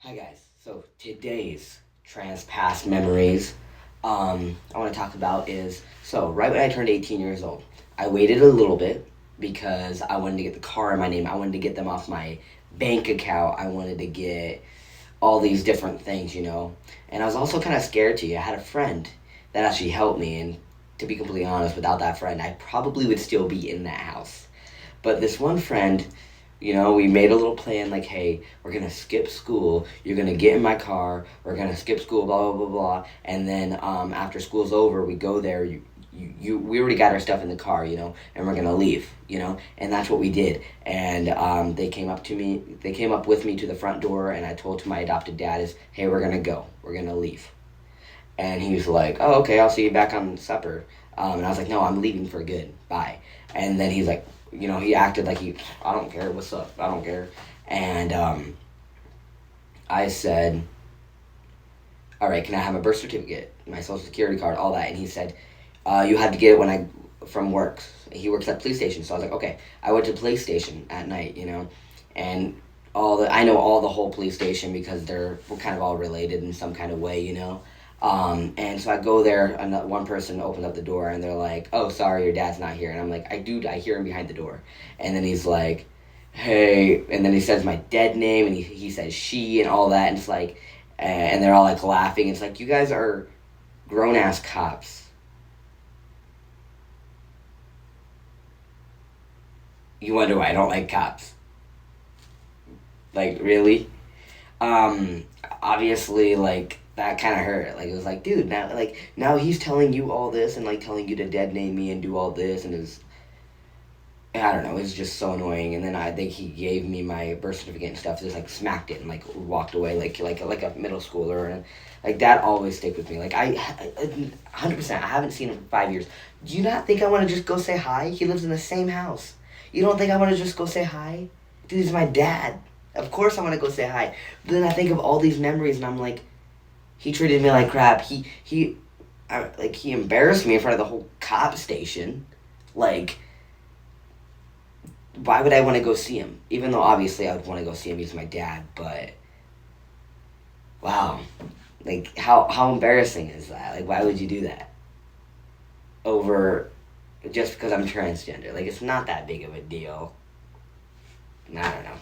Hi guys. So today's trans past memories I want to talk about is right when I turned 18 years old, I waited a little bit because I wanted to get the car in my name. I wanted to get them off my bank account. I wanted to get all these different things. And I was also kind of scared to. I had a friend that actually helped me, and to be completely honest, without that friend, I probably would still be in that house. But this one friend, we made a little plan like, hey, we're gonna skip school. You're gonna get in my car. We're gonna skip school. Blah blah blah blah. And then after school's over, we go there. We already got our stuff in the car, and we're gonna leave, and that's what we did. And they came up to me. They came up with me to the front door, and I told to my adopted dad is, hey, we're gonna go. We're gonna leave. And he was like, oh, okay, I'll see you back on supper. And I was like, no, I'm leaving for good. Bye. And then he's like, he acted like I don't care, what's up? I don't care. And I said, all right, can I have a birth certificate, my social security card, all that? And he said, you have to get it from work. He works at police station. So I was like, okay. I went to police station at night, and I know all the whole police station because we're kind of all related in some kind of way. And so I go there, and one person opened up the door, and they're like, oh, sorry, your dad's not here. And I'm like, I hear him behind the door. And then he's like, hey, and then he says my dead name, and he says she and all that, and it's like, and they're all like laughing. It's like, you guys are grown-ass cops. You wonder why I don't like cops. Like, really? Um, Obviously, like, that kind of hurt. Like, it was like, dude, now he's telling you all this and, like, telling you to dead name me and do all this, and I don't know, it was just so annoying. And then I think he gave me my birth certificate and stuff, just, like, smacked it and, like, walked away like a middle schooler. And, like, that always stick with me. Like, 100%, I haven't seen him for 5 years. Do you not think I want to just go say hi? He lives in the same house. You don't think I want to just go say hi? Dude, he's my dad. Of course I want to go say hi. But then I think of all these memories, and I'm like, he treated me like crap. He embarrassed me in front of the whole cop station. Like, why would I want to go see him? Even though obviously I would want to go see him. He's my dad. But wow, like how embarrassing is that? Like, why would you do that over just because I'm transgender? Like, it's not that big of a deal. I don't know.